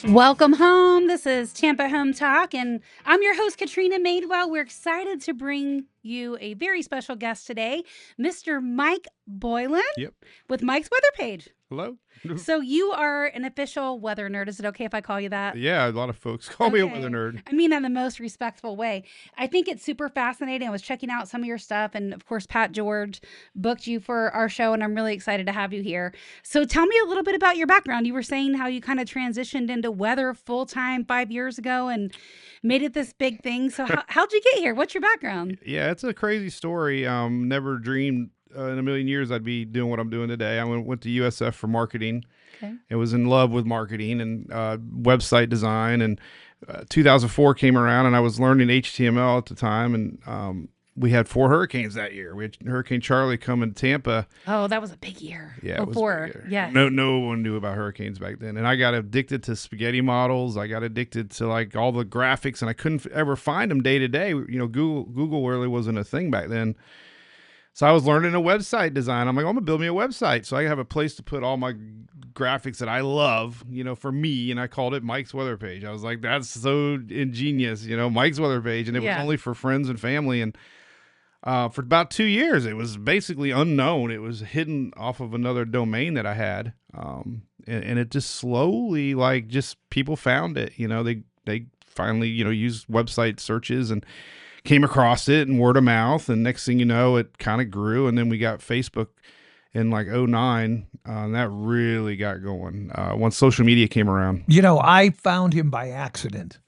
Welcome home. This is Tampa Home Talk, and I'm your host, Katrina Madewell. We're excited to bring you a very special guest today, Mr. Mike Boylan Yep. with Mike's Weather Page. Hello. So you are an official weather nerd. Is it okay if I call you that? Yeah, a lot of folks call me a weather nerd. I mean, in the most respectful way. I think it's super fascinating. I was checking out some of your stuff, and of course, Pat George booked you for our show, and I'm really excited to have you here. So tell me a little bit about your background. You were saying how you kind of transitioned into weather full time 5 years ago and made it this big thing. So how'd you get here? What's your background? Yeah, it's a crazy story. Never dreamed in a million years I'd be doing what I'm doing today. I went to USF for marketing. Okay. I was in love with marketing and website design. And 2004 came around, and I was learning HTML at the time. And we had 4 hurricanes that year. We had Hurricane Charlie come in Tampa. Oh, that was a big year. Yeah, before. Yes. No one knew about hurricanes back then. And I got addicted to spaghetti models. I got addicted to like all the graphics, and I couldn't ever find them day to day. You know, Google really wasn't a thing back then. So I was learning a website design. I'm like, I'm gonna build me a website so I have a place to put all my graphics that I love, you know, for me. And I called it Mike's Weather Page. I was like, that's so ingenious, you know, Mike's Weather Page. And it was only for friends and family. And for about 2 years, it was basically unknown. It was hidden off of another domain that I had. And it just slowly, like, just people found it. You know, they finally, you know, used website searches and came across it and word of mouth. And next thing you know, it kind of grew. And then we got Facebook in like 2009. And that really got going once social media came around. You know, I found him by accident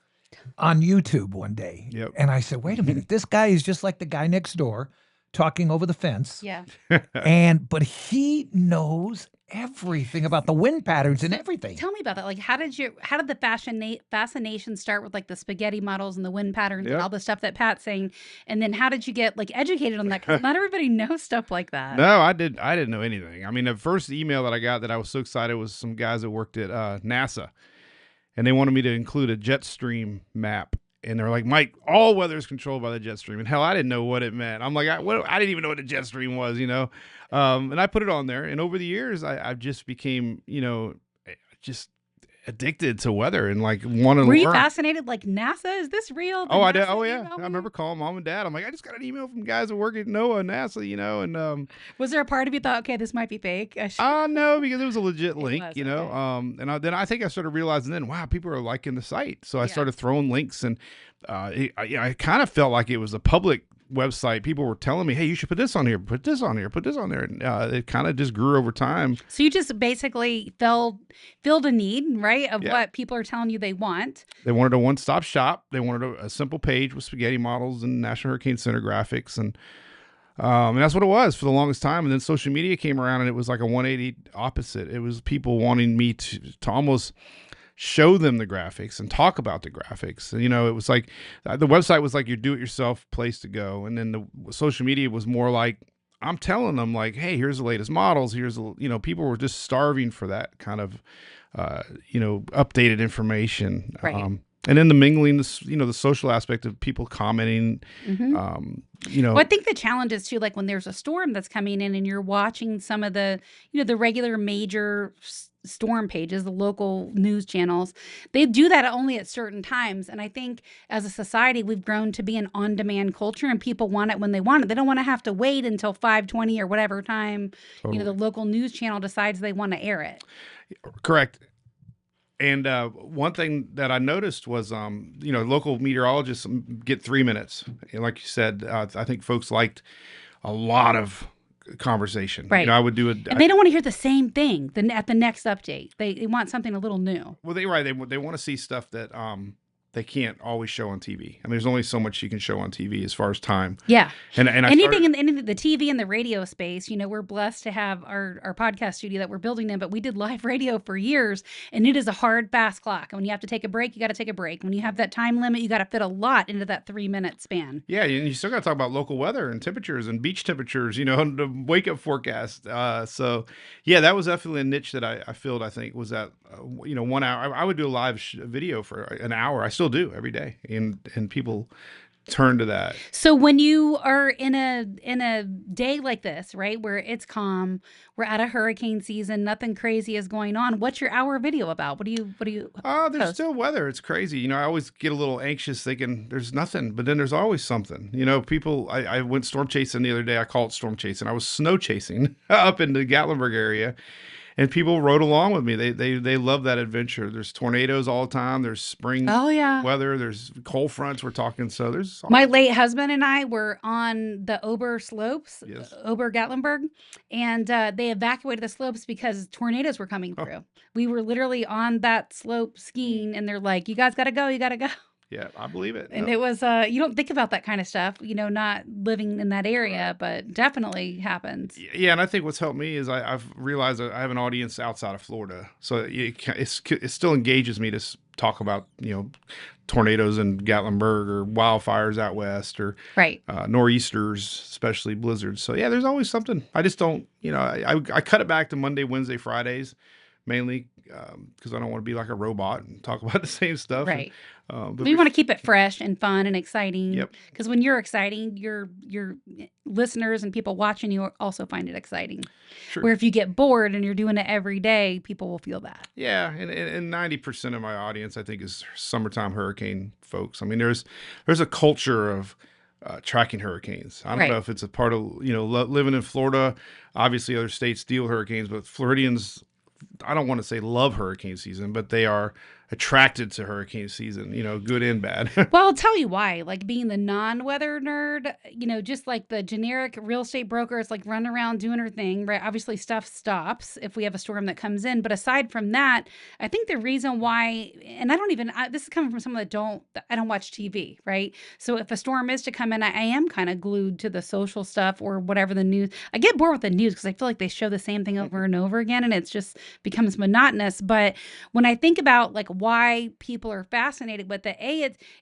on YouTube one day. Yep. And I said, wait a minute, this guy is just like the guy next door talking over the fence. Yeah. But he knows everything about the wind patterns and everything. Tell me about that. Like, how did the fascination start with like the spaghetti models and the wind patterns and all the stuff that Pat's saying? And then how did you get like educated on that? Because not everybody knows stuff like that. No, I didn't know anything. I mean, the first email that I got that I was so excited was some guys that worked at NASA, and they wanted me to include a jet stream map. And they're like, Mike, all weather is controlled by the jet stream. And hell, I didn't know what it meant. I'm like, I didn't even know what a jet stream was, you know? And I put it on there. And over the years, I just became, you know, just addicted to weather and like wanted to learn. Were you fascinated? Like, NASA, is this real? Oh, I did. Oh, yeah. I remember calling mom and dad. I'm like, I just got an email from guys that work at NOAA, NASA, you know? And was there a part of you thought, okay, this might be fake? No, because it was a legit link, was, you know? okay. And then I think I started realizing then, wow, people are liking the site. So I started throwing links, and I kind of felt like it was a public website. People were telling me, hey, you should put this on here, put this on here, put this on there. And it kind of just grew over time. So you just basically filled a need, right, of what people are telling you they want. They wanted a one-stop shop. They wanted a simple page with spaghetti models and National Hurricane Center graphics. And that's what it was for the longest time. And then social media came around, and it was like a 180 opposite. It was people wanting me to almost show them the graphics and talk about the graphics. And, you know, it was like the website was like your do-it-yourself place to go. And then the social media was more like, I'm telling them like, hey, here's the latest models. You know, people were just starving for that kind of, you know, updated information. Right. And then the mingling, you know, the social aspect of people commenting, you know. Well, I think the challenge is too, like when there's a storm that's coming in and you're watching some of the, you know, the regular major storm pages, the local news channels, they do that only at certain times. And I think as a society, we've grown to be an on-demand culture, and people want it when they want it. They don't want to have to wait until 5:20 or whatever time, you know, the local news channel decides they want to air it. Correct. And one thing that I noticed was, you know, local meteorologists get 3 minutes. And like you said, I think folks liked a lot of conversation. Right. You know, I would do it. And they don't want to hear the same thing at the next update. They want something a little new. Well, they want to see stuff that they can't always show on TV. I mean, there's only so much you can show on TV as far as time. Yeah. And anything in the TV and the radio space, you know, we're blessed to have our podcast studio that we're building in, but we did live radio for years, and it is a hard, fast clock. And when you have to take a break, you got to take a break. When you have that time limit, you got to fit a lot into that 3-minute span. Yeah, and you still got to talk about local weather and temperatures and beach temperatures, you know, and the wake-up forecast. So, yeah, that was definitely a niche that I filled, I think, was that, you know, 1 hour. I would do a live video for an hour. I still do every day. And people turn to that. So when you are in a day like this, right, where it's calm, we're out of hurricane season, nothing crazy is going on. What's your hour video about? What do you There's post? still weather. It's crazy. I always get a little anxious thinking there's nothing, but then there's always something. People, I went storm chasing the other day. I call it storm chasing. I was snow chasing up in the Gatlinburg area. And people rode along with me. They love that adventure. There's tornadoes all the time. There's spring Oh yeah. weather. There's cold fronts we're talking. So there's My late husband and I were on the Ober slopes, Yes. Ober Gatlinburg, and they evacuated the slopes because tornadoes were coming through. We were literally on that slope skiing, and they're like, "You guys got to go. You got to go." Yeah, I believe it. And it was, you don't think about that kind of stuff, not living in that area, but definitely happens. Yeah, and I think what's helped me is I've realized that I have an audience outside of Florida, so it still engages me to talk about tornadoes in Gatlinburg or wildfires out west or Right. Nor'easters, especially blizzards. So yeah, there's always something. I just don't, I cut it back to Monday, Wednesday, Fridays, mainly because I don't want to be like a robot and talk about the same stuff. Right. But We want to keep it fresh and fun and exciting. Yep. Because when you're exciting, your listeners and people watching you also find it exciting. Sure. Where if you get bored and you're doing it every day, people will feel that. Yeah, and 90% of my audience, I think, is summertime hurricane folks. I mean, there's a culture of tracking hurricanes. I don't Right. know if it's a part of living in Florida. Obviously, other states deal with hurricanes, but Floridians, I don't want to say love hurricane season, but they are attracted to hurricane season, good and bad. Well, I'll tell you why. Like being the non-weather nerd, just like the generic real estate broker is like running around doing her thing, right? Obviously, stuff stops if we have a storm that comes in. But aside from that, I think the reason why, and this is coming from someone I don't watch TV, right? So if a storm is to come in, I am kind of glued to the social stuff or whatever the news. I get bored with the news because I feel like they show the same thing over and over again, and it's just becomes monotonous. But when I think about like why people are fascinated with it,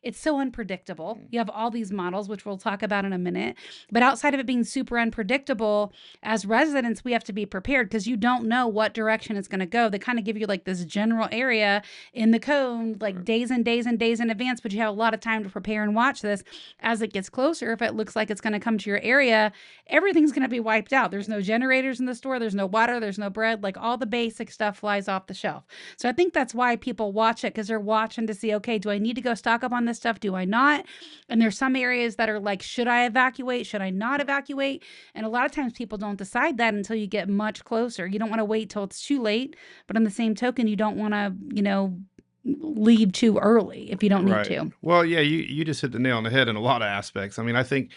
it's so unpredictable. You have all these models, which we'll talk about in a minute. But outside of it being super unpredictable, as residents, we have to be prepared because you don't know what direction it's going to go. They kind of give you like this general area in the cone, like days and days and days in advance, but you have a lot of time to prepare and watch this. As it gets closer, if it looks like it's going to come to your area, everything's going to be wiped out. There's no generators in the store. There's no water. There's no bread. Like all the basic stuff flies off the shelf. So I think that's why people watch it, because they're watching to see, okay, do I need to go stock up on this stuff? Do I not? And there's some areas that are like, should I evacuate? Should I not evacuate? And a lot of times people don't decide that until you get much closer. You don't want to wait till it's too late. But on the same token, you don't want to, leave too early if you don't need to. Well, yeah, you just hit the nail on the head in a lot of aspects. I mean, I think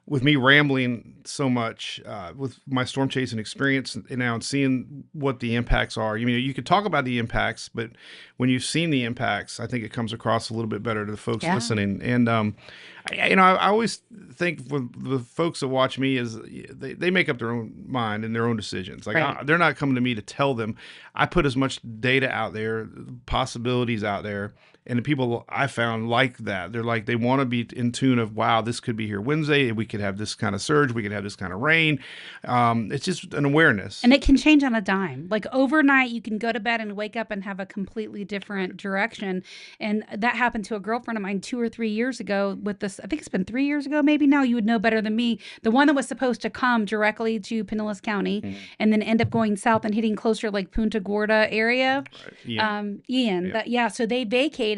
with me rambling so much with my storm chasing experience and now and seeing what the impacts are, you could talk about the impacts, but when you've seen the impacts, I think it comes across a little bit better to the folks listening. And I always think with the folks that watch me is they make up their own mind and their own decisions. Like they're not coming to me to tell them. I put as much data out there, possibilities out there. And the people I found like that. They're like, they want to be in tune of, wow, this could be here Wednesday. We could have this kind of surge. We could have this kind of rain. It's just an awareness. And it can change on a dime. Like overnight, you can go to bed and wake up and have a completely different direction. And that happened to a girlfriend of mine 2 or 3 years ago with this. I think it's been 3 years ago, maybe now. You would know better than me. The one that was supposed to come directly to Pinellas County and then end up going south and hitting closer like Punta Gorda area. Right. Ian. So they vacated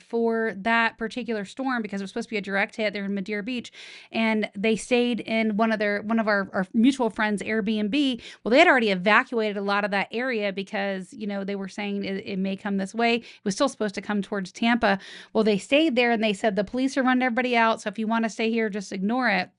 for that particular storm because it was supposed to be a direct hit. They're in Madeira Beach, and they stayed in one of our mutual friends' Airbnb. Well, they had already evacuated a lot of that area because they were saying it may come this way. It was still supposed to come towards Tampa. Well, they stayed there, and they said the police are running everybody out. So if you want to stay here, just ignore it.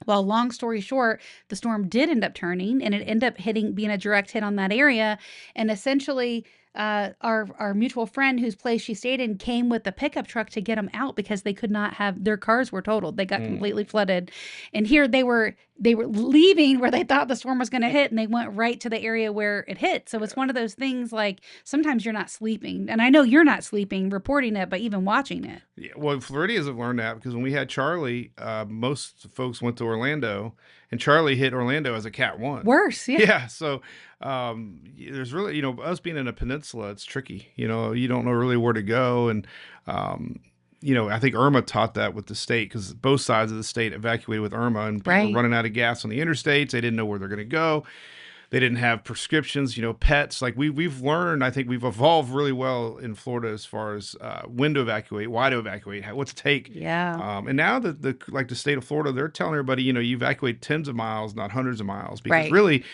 Well, long story short, the storm did end up turning, and it ended up being a direct hit on that area, and essentially. Our mutual friend whose place she stayed in came with the pickup truck to get them out because they could not have, their cars were totaled. They got completely flooded. And here they were leaving where they thought the storm was going to hit, and they went right to the area where it hit. So it's one of those things like sometimes you're not sleeping. And I know you're not sleeping reporting it, but even watching it. Yeah, well, Floridians have learned that because when we had Charlie, most folks went to Orlando, and Charlie hit Orlando as a Cat 1. Worse, yeah. Yeah, so there's really, us being in a peninsula, it's tricky. You don't know really where to go, and I think Irma taught that with the state, because both sides of the state evacuated with Irma, and people Right. were running out of gas on the interstates. They didn't know where they're going to go. They didn't have prescriptions, pets. Like we've learned, I think we've evolved really well in Florida as far as when to evacuate, why to evacuate, what to take. Yeah. And now the state of Florida, they're telling everybody, you evacuate tens of miles, not hundreds of miles, because Right. really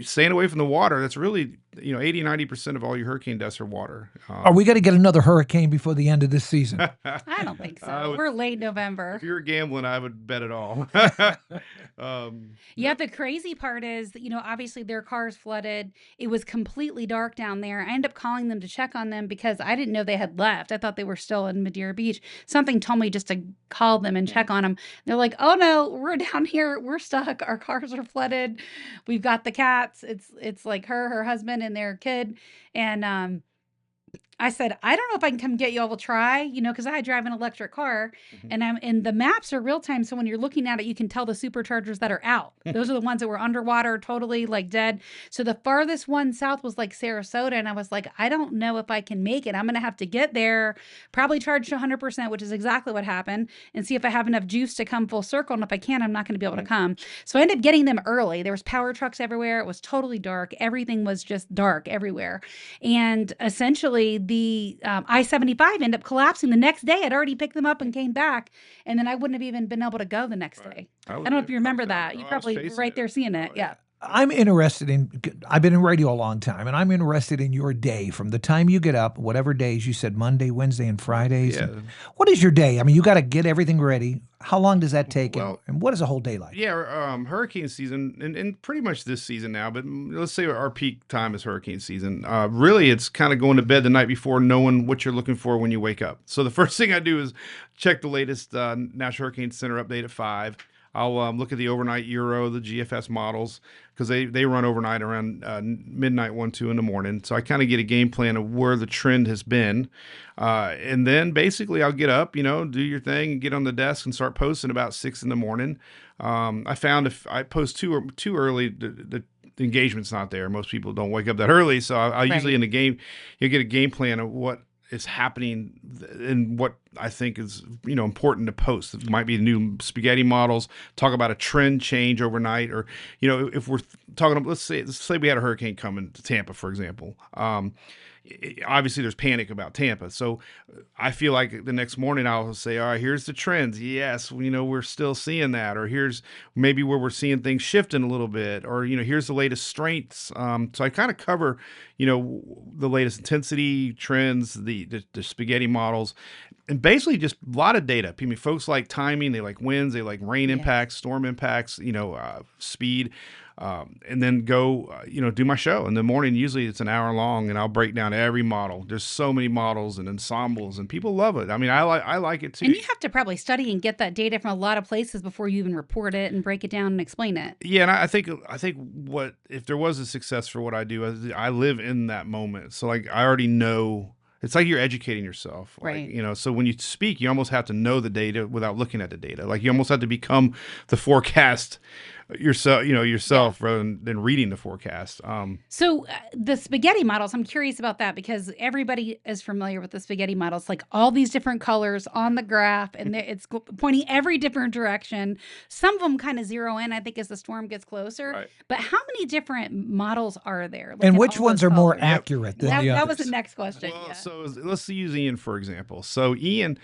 staying away from the water, that's really, 80-90% of all your hurricane deaths are water. Are we going to get another hurricane before the end of this season? I don't think so. We're late November. If you're gambling, I would bet it all. Yeah, the crazy part is, obviously their cars flooded. It was completely dark down there. I ended up calling them to check on them because I didn't know they had left. I thought they were still in Madeira Beach. Something told me just to call them and check on them. They're like, "Oh no, we're down here. We're stuck. Our cars are flooded. We've got the cats. It's like her husband and their kid." And I said, "I don't know if I can come get you. I will try, because I drive an electric car, and the maps are real time. So when you're looking at it, you can tell the superchargers that are out. Those are the ones that were underwater, totally like dead. So the farthest one south was like Sarasota, and I was like, I don't know if I can make it. I'm gonna have to get there, probably charge to 100%, which is exactly what happened, and see if I have enough juice to come full circle. And if I can, I'm not gonna be able to come. So I ended up getting them early. There was power trucks everywhere. It was totally dark. Everything was just dark everywhere, and essentially the I-75 ended up collapsing the next day. I'd already picked them up and came back, and then I wouldn't have even been able to go the next day. I don't know if you remember that. You probably were right there seeing it. Yeah. I'm interested I've been in radio a long time, and I'm interested in your day from the time you get up, whatever days you said, Monday, Wednesday, and Fridays. Yeah. What is your day? I mean, you got to get everything ready. How long does that take? Well, and what is a whole day like? Yeah, hurricane season, and pretty much this season now, but let's say our peak time is hurricane season. Really, it's kind of going to bed the night before, knowing what you're looking for when you wake up. So the first thing I do is check the latest National Hurricane Center update at 5. I'll look at the overnight Euro, the GFS models, because they run overnight around midnight, 1, 2 in the morning. So I kind of get a game plan of where the trend has been. And then basically I'll get up, do your thing, and get on the desk and start posting about 6 in the morning. I found if I post too early, the engagement's not there. Most people don't wake up that early. So I usually in the game, you'll get a game plan of what is happening and what I think is, important to post. It might be new spaghetti models, talk about a trend change overnight, or, if we're talking, let's say we had a hurricane coming to Tampa, for example. Obviously there's panic about Tampa. So I feel like the next morning I'll say, all right, here's the trends. Yes, we're still seeing that. Or here's maybe where we're seeing things shifting a little bit. Or, here's the latest strengths. So I kind of cover, the latest intensity trends, the spaghetti models, and basically just a lot of data. I mean, folks like timing, they like winds, they like rain impacts, storm impacts, speed. And then go, do my show in the morning. Usually it's an hour long, and I'll break down every model. There's so many models and ensembles, and people love it. I mean, I like it too. And you have to probably study and get that data from a lot of places before you even report it and break it down and explain it. Yeah, and I think what if there was a success for what I do, I live in that moment. So like I already know. It's like you're educating yourself, right? So when you speak, you almost have to know the data without looking at the data. Like you almost have to become the forecast yourself rather than reading the forecast. So the spaghetti models, I'm curious about that because everybody is familiar with the spaghetti models, like all these different colors on the graph, and it's pointing every different direction. Some of them kind of zero in, I think, as the storm gets closer. Right. But how many different models are there? And which ones are more accurate than the others? That was the next question. Well, so let's use Ian, for example. So Ian,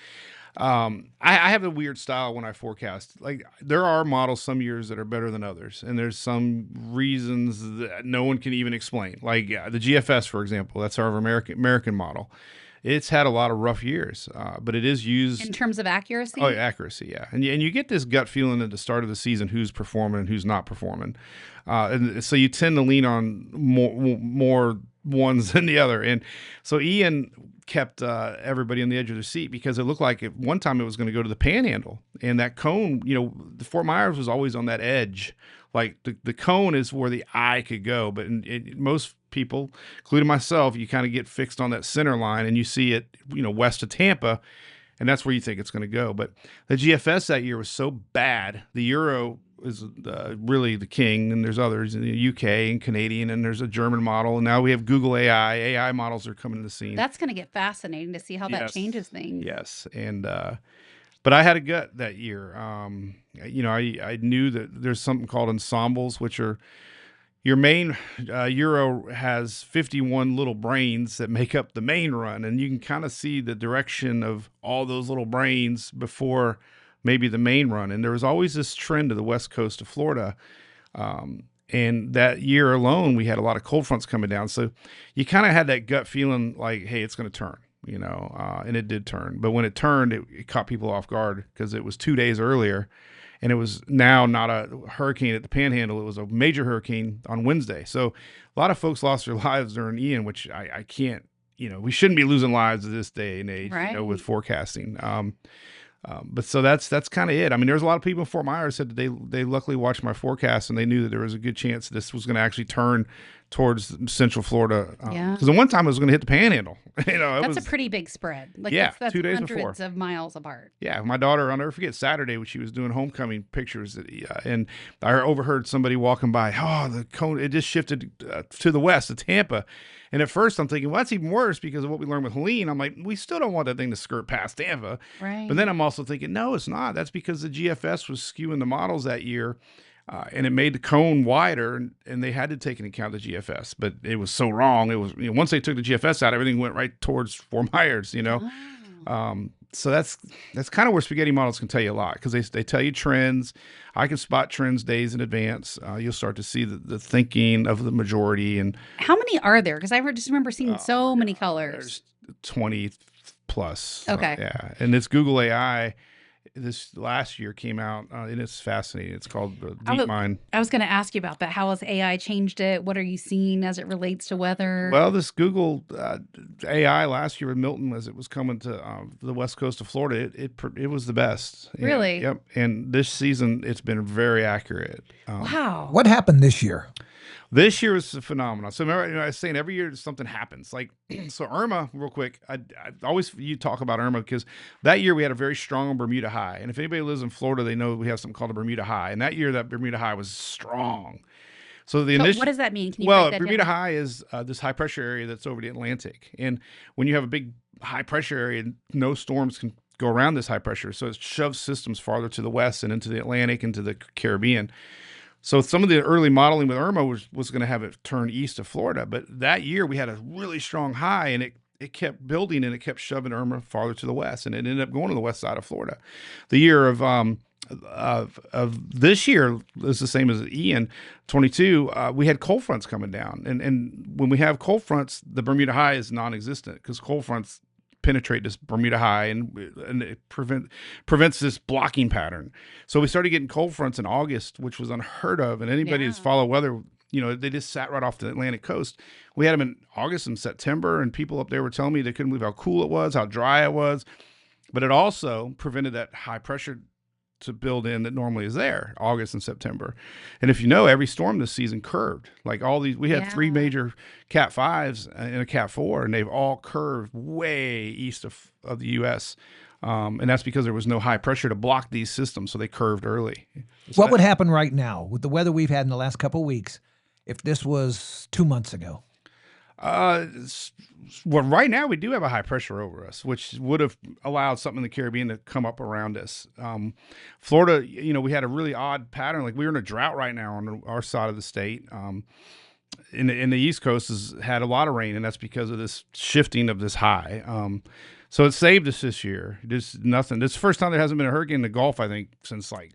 I have a weird style when I forecast. Like there are models some years that are better than others, and there's some reasons that no one can even explain. Like the GFS, for example, that's our American model. It's had a lot of rough years, but it is used in terms of accuracy. Oh, accuracy, yeah. And you get this gut feeling at the start of the season who's performing and who's not performing, and so you tend to lean on more ones than the other. And so Ian kept everybody on the edge of their seat because it looked like at one time it was going to go to the Panhandle, and that cone, the Fort Myers was always on that edge. Like the cone is where the eye could go, but most people, including myself, you kind of get fixed on that center line and you see it, west of Tampa, and that's where you think it's going to go. But the GFS that year was so bad. The Euro is really the king, and there's others in the UK and Canadian, and there's a German model, and now we have Google AI. AI models are coming to the scene. That's going to get fascinating to see how that changes things. Yes, and but I had a gut that year. I knew that there's something called ensembles, which are your main Euro has 51 little brains that make up the main run, and you can kind of see the direction of all those little brains before maybe the main run. And there was always this trend to the west coast of Florida. And that year alone, we had a lot of cold fronts coming down. So you kind of had that gut feeling like, hey, it's going to turn, and it did turn. But when it turned, it caught people off guard because it was 2 days earlier. And it was now not a hurricane at the Panhandle. It was a major hurricane on Wednesday. So a lot of folks lost their lives during Ian, which I can't, we shouldn't be losing lives at this day and age, right. With forecasting. But so that's kind of it. I mean, there's a lot of people in Fort Myers said that they luckily watched my forecast and they knew that there was a good chance this was going to actually turn towards Central Florida. Because at one time it was going to hit the Panhandle. That's a pretty big spread. Like that's 2 days hundreds before. Of miles apart. Yeah, my daughter, I'll never forget Saturday when she was doing homecoming pictures, and I overheard somebody walking by. Oh, the cone, it just shifted to the west, to Tampa. And at first I'm thinking, well, that's even worse because of what we learned with Helene. I'm like, we still don't want that thing to skirt past Tampa. Right. But then I'm also thinking, no, it's not. That's because the GFS was skewing the models that year. And it made the cone wider, and they had to take into account the GFS. But it was so wrong. It was once they took the GFS out, everything went right towards Fort Myers. So that's kind of where spaghetti models can tell you a lot because they tell you trends. I can spot trends days in advance. You'll start to see the thinking of the majority. And how many are there? Because I just remember seeing so many colors. There's 20 plus. Okay. Yeah, and this Google AI. This last year came out, and it's fascinating. It's called DeepMind. I was going to ask you about that. How has AI changed it? What are you seeing as it relates to weather? Well, this Google AI last year with Milton, as it was coming to the west coast of Florida, it was the best. Really? Yep. And this season, it's been very accurate. Wow. What happened this year? This year was a phenomenon. So remember, I was saying every year something happens. Like, so Irma, real quick, I always, you talk about Irma because that year we had a very strong Bermuda high. And if anybody lives in Florida, they know we have something called a Bermuda high. And that year, that Bermuda high was strong. So what does that mean? Can you break that Bermuda down? high is this high pressure area that's over the Atlantic. And when you have a big high pressure area, no storms can go around this high pressure. So it shoves systems farther to the west and into the Atlantic, into the Caribbean. So some of the early modeling with Irma was going to have it turn east of Florida. But that year we had a really strong high, and it kept building, and it kept shoving Irma farther to the west, and it ended up going to the west side of Florida. The year of this year is the same as Ian 22. We had cold fronts coming down, and when we have cold fronts, the Bermuda high is non-existent because cold fronts penetrate this Bermuda high and it prevents this blocking pattern. So we started getting cold fronts in August, which was unheard of. And anybody who's followed weather, they just sat right off the Atlantic coast. We had them in August and September, and people up there were telling me they couldn't believe how cool it was, how dry it was. But it also prevented that high pressure to build in that normally is there, August and September. And if you know, every storm this season curved. Like all these, we had 3 major Cat 5s and a Cat 4, and they've all curved way east of the U.S. And that's because there was no high pressure to block these systems, so they curved early. What would happen right now with the weather we've had in the last couple of weeks if this was 2 months ago? Well, right now we do have a high pressure over us, which would have allowed something in the Caribbean to come up around us. Florida, we had a really odd pattern. Like we're in a drought right now on our side of the state. In the East Coast has had a lot of rain, and that's because of this shifting of this high. So it saved us this year. Just nothing. This is the first time there hasn't been a hurricane in the Gulf, I think, since 20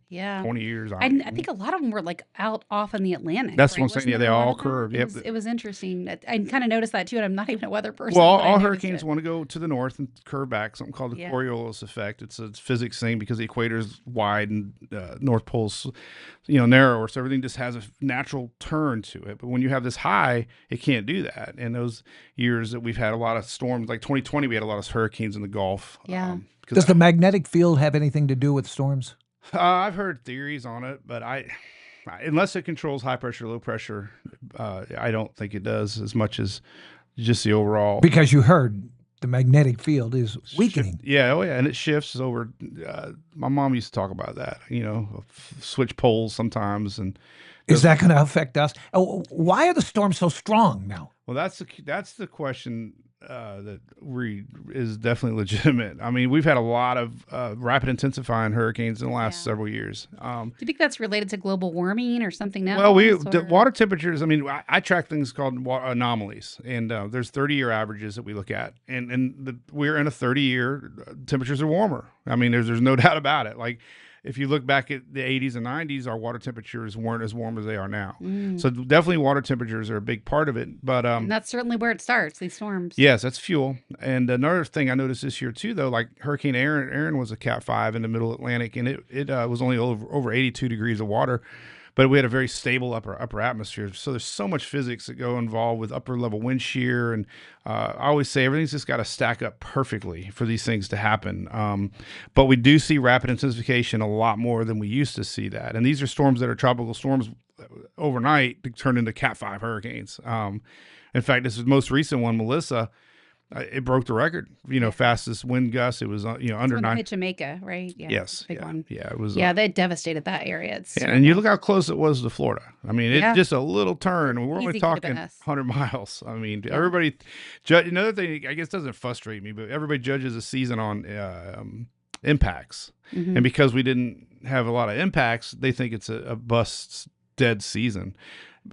years. I think a lot of them were like out off in the Atlantic. That's right? what I'm saying. Yeah, they all curved. It was interesting. I kind of noticed that too, and I'm not even a weather person. Well, but all hurricanes want to go to the north and curve back, something called the Yeah. Coriolis effect. It's a physics thing because the equator is wide and North Pole's narrower, so everything just has a natural turn to it. But when you have this high, it can't do that. And those years that we've had a lot of storms, like 2020, we had a lot of hurricanes in the Gulf. Yeah. Does the magnetic field have anything to do with storms? I've heard theories on it, but unless it controls high pressure, low pressure, I don't think it does as much as just the overall. Because you heard the magnetic field is weakening. Yeah, oh yeah, and it shifts over. My mom used to talk about that. Switch poles sometimes, and Is that going to affect us? Why are the storms so strong now? well, that's the question that is definitely legitimate. I mean, we've had a lot of rapid intensifying hurricanes in the last several years. Do you think that's related to global warming or something else? Well, the water temperatures. I mean, I track things called anomalies, and there's 30-year averages that we look at, and we're in a 30-year temperatures are warmer. I mean, there's no doubt about it. Like, if you look back at the 80s and 90s, our water temperatures weren't as warm as they are now. So definitely water temperatures are a big part of it. But and that's certainly where it starts, these storms. Yes, that's fuel. And another thing I noticed this year too, though, like Hurricane Aaron was a Cat 5 in the middle Atlantic, and it was only over 82 degrees of water. But we had a very stable upper atmosphere. So there's so much physics that go involved with upper level wind shear. And I always say everything's just got to stack up perfectly for these things to happen. But we do see rapid intensification a lot more than we used to see that. And these are storms that are tropical storms overnight to turn into Cat 5 hurricanes. In fact, this is the most recent one, Melissa. It broke the record, fastest wind gust. It was, under 9. Hit Jamaica, right? Yeah, yes. big one. Yeah, it was. Yeah, they devastated that area. And you look how close it was to Florida. I mean, it's just a little turn. We're only talking 100 miles. I mean, everybody, another thing, I guess doesn't frustrate me, but everybody judges a season on impacts. And because we didn't have a lot of impacts, they think it's a bust dead season.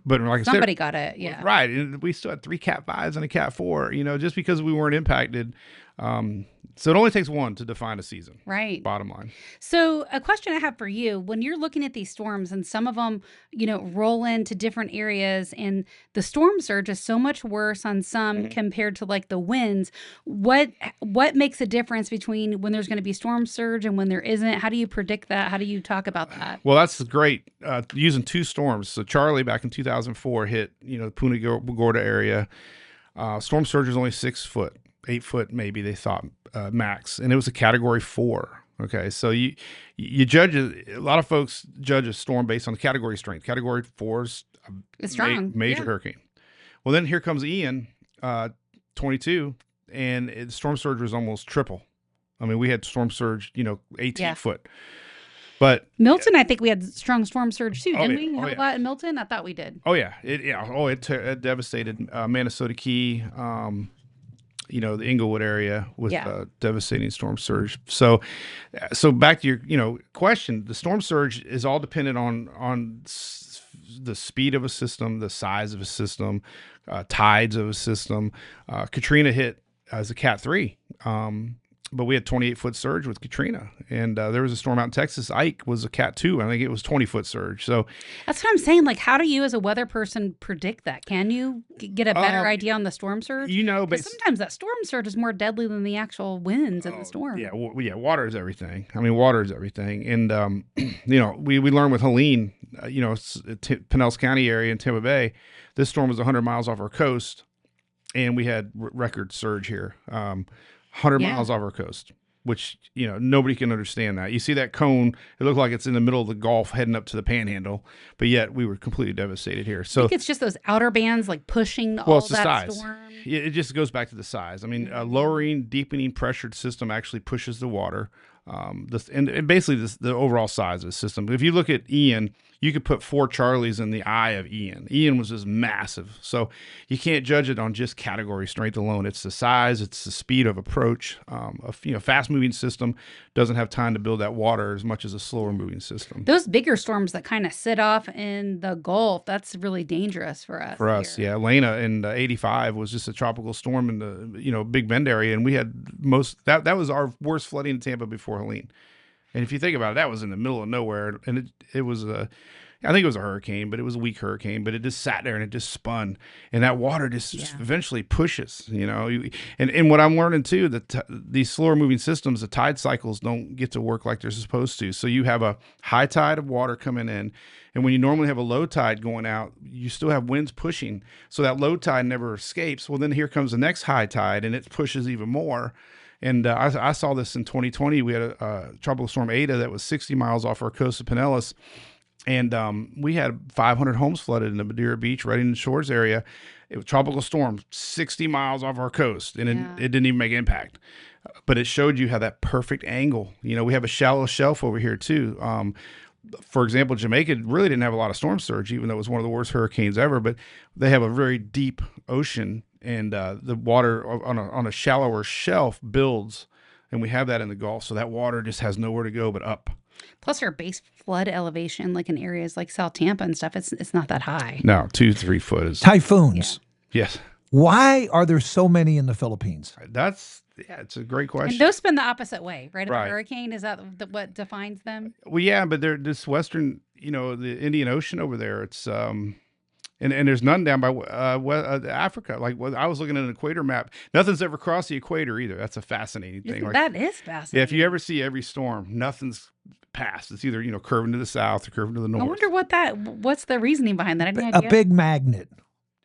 But like somebody I said, got it, yeah. Right. And we still had 3 Cat 5s and a Cat 4, just because we weren't impacted. So it only takes one to define a season. Right. Bottom line. So a question I have for you, when you're looking at these storms and some of them, roll into different areas and the storm surge is so much worse on some compared to like the winds, what makes a difference between when there's going to be storm surge and when there isn't? How do you predict that? How do you talk about that? Well, that's great. Using 2 storms. So Charlie back in 2004 hit, the Punta Gorda area. Storm surge was only 6 foot. 8 foot, maybe they thought max, and it was a Category 4. Okay, so you judge a lot of folks judge a storm based on the category strength. Category 4 is a major hurricane. Well, then here comes Ian, 22, and the storm surge was almost triple. I mean, we had storm surge, 18 foot. But Milton, I think we had strong storm surge too, didn't we? Have a lot in Milton? I thought we did. Oh yeah, it devastated Manasota Key. The Inglewood area with devastating storm surge. So back to your, question, the storm surge is all dependent on the speed of a system, the size of a system, tides of a system. Katrina hit as a Cat 3. But we had 28-foot surge with Katrina, and there was a storm out in Texas. Ike was a Cat 2. I think it was 20-foot surge. So that's what I'm saying. Like, how do you, as a weather person, predict that? Can you get a better idea on the storm surge? But sometimes that storm surge is more deadly than the actual winds in the storm. Yeah, water is everything. I mean, water is everything. And we learned with Helene, Pinellas County area in Tampa Bay, this storm was 100 miles off our coast, and we had record surge here. 100 miles off our coast, which, nobody can understand that. You see that cone, it looked like it's in the middle of the Gulf heading up to the Panhandle, but yet we were completely devastated here. So I think it's just those outer bands like pushing it's all the that size. Storm. It just goes back to the size. I mean, lowering, deepening pressured system actually pushes the water. And basically the overall size of the system. If you look at Ian, you could put 4 Charlies in the eye of Ian. Ian was just massive. So you can't judge it on just category strength alone. It's the size, it's the speed of approach. A fast moving system doesn't have time to build that water as much as a slower moving system. Those bigger storms that kind of sit off in the Gulf, that's really dangerous for us. Yeah. Elena in 85 was just a tropical storm in the, Big Bend area. And we had that was our worst flooding in Tampa before Helene. And if you think about it, that was in the middle of nowhere, and it was I think it was a hurricane, but it was a weak hurricane, but it just sat there and it just spun, and that water just eventually pushes, and what I'm learning too, that these slower moving systems, the tide cycles don't get to work like they're supposed to. So you have a high tide of water coming in, and when you normally have a low tide going out, you still have winds pushing, so that low tide never escapes. Well, then here comes the next high tide, and it pushes even more. And I saw this in 2020. We had a tropical storm Ada that was 60 miles off our coast of Pinellas. And we had 500 homes flooded in the Madeira Beach, right in the shores area. It was a tropical storm, 60 miles off our coast, and it didn't even make impact. But it showed you how that perfect angle. You know, we have a shallow shelf over here too. For example, Jamaica really didn't have a lot of storm surge, even though it was one of the worst hurricanes ever. But they have a very deep ocean, and the water on a shallower shelf builds, and we have that in the Gulf. So that water just has nowhere to go but up. Plus, our base flood elevation, like in areas like South Tampa and stuff, it's not that high. No, 2-3 foot is. Typhoons. Yes. Why are there so many in the Philippines? It's a great question. And those spin the opposite way, right? Of Right. a hurricane, is that what defines them? Well, yeah, but they're this western, the Indian Ocean over there. It's and there's none down by Africa. Like I was looking at an equator map. Nothing's ever crossed the equator either. That's a fascinating thing. Like, That is fascinating. yeah, if you ever see every storm, nothing's passed. It's either curving to the south or curving to the north. I wonder what's the reasoning behind that? I had no A idea. big magnet.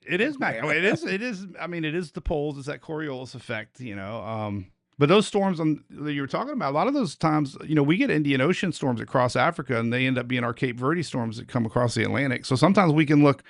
It is magnet. It is. I mean, it is the poles. It's that Coriolis effect. But those storms that you were talking about, a lot of those times, we get Indian Ocean storms that cross Africa, and they end up being our Cape Verde storms that come across the Atlantic. So sometimes we can look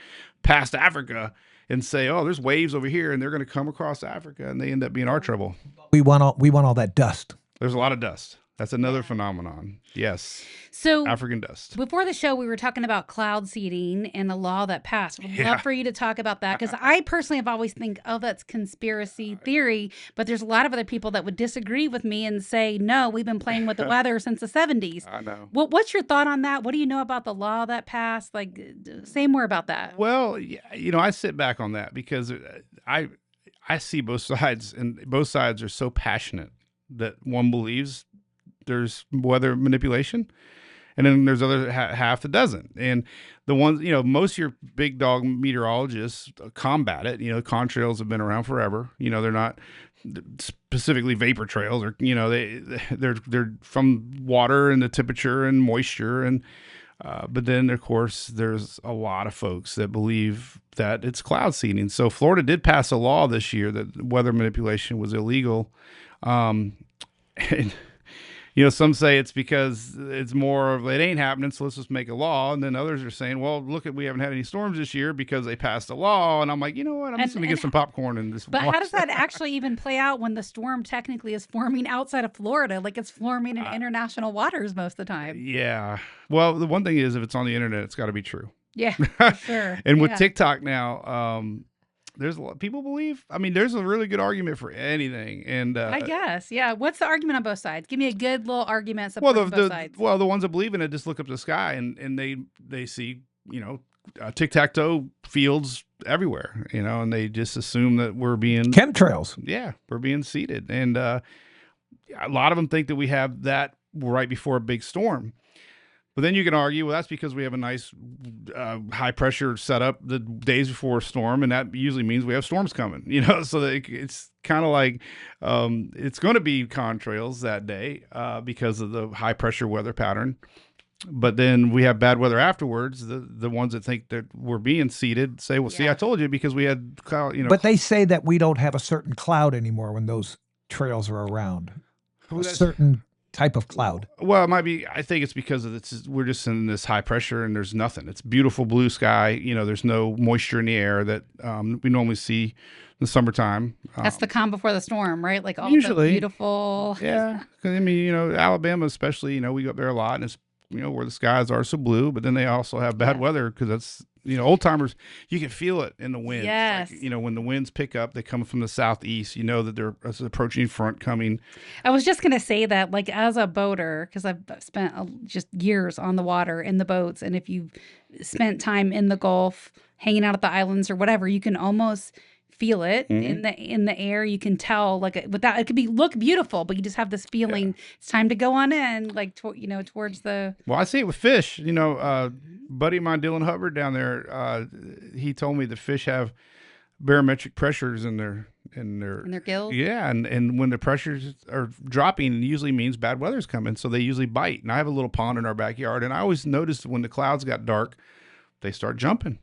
past Africa and say, oh, there's waves over here, and they're going to come across Africa, and they end up being our trouble. We want all that dust. There's a lot of dust. That's another phenomenon. Yes. So African dust. before the show, we were talking about cloud seeding and a law that passed. I'd Yeah. love for you to talk about that, because I personally have always think, oh, that's conspiracy theory. But there's a lot of other people that would disagree with me and say, no, we've been playing with the weather since the 70s. I know. What's your thought on that? What do you know about the law that passed? Like, say more about that. Well, yeah, I sit back on that because I see both sides, and both sides are so passionate that one believes there's weather manipulation, and then there's other half that doesn't. And the ones, most of your big dog meteorologists combat it. Contrails have been around forever. They're not specifically vapor trails, or they're from water and the temperature and moisture, and but then of course there's a lot of folks that believe that it's cloud seeding. So Florida did pass a law this year that weather manipulation was illegal, and some say it's because it's more of it ain't happening, so let's just make a law. And then others are saying, well, we haven't had any storms this year because they passed a law. And I'm like, you know what? I'm just going to get some popcorn and just But watch how does that actually even play out when the storm technically is forming outside of Florida? Like, it's forming in international waters most of the time. Yeah. Well, the one thing is, if it's on the internet, it's got to be true. Yeah, for sure. And with Yeah. TikTok now, there's a lot people believe. I mean, there's a really good argument for anything. And I guess, yeah. What's the argument on both sides? Give me a good little argument well, supporting both sides. the ones that believe in it just look up to the sky and they see tic-tac-toe fields everywhere, and they just assume that we're being Chemtrails. we're being seeded. And a lot of them think that we have that right before a big storm. But then you can argue, well, that's because we have a nice high pressure setup the days before a storm, and that usually means we have storms coming. So that it's kind of like it's going to be contrails that day because of the high pressure weather pattern. But then we have bad weather afterwards. The ones that think that we're being seeded say, well, see, I told you, because we had cloud. But they say that we don't have a certain cloud anymore when those trails are around. A certain type of cloud. Well, it might be. I think it's because we're just in this high pressure and there's nothing. It's beautiful blue sky. There's no moisture in the air that we normally see in the summertime. That's the calm before the storm, right? Like all usually, the beautiful. Yeah, 'cause, I mean, Alabama especially. We go up there a lot, and it's where the skies are so blue. But then they also have bad weather because that's old timers. You can feel it in the wind. Yes. Like, when the winds pick up, they come from the southeast. That there's an approaching front coming. I was just gonna say that, like, as a boater, because I've spent just years on the water in the boats, and if you've spent time in the Gulf, hanging out at the islands or whatever, you can almost feel it in the air. You can tell, like, without it could look beautiful, but you just have this feeling it's time to go on in, like towards the. Well, I see it with fish. Buddy of mine, Dylan Hubbard, down there, he told me the fish have barometric pressures in their gills. Yeah, and when the pressures are dropping, it usually means bad weather's coming, so they usually bite. And I have a little pond in our backyard, and I always noticed when the clouds got dark, they start jumping.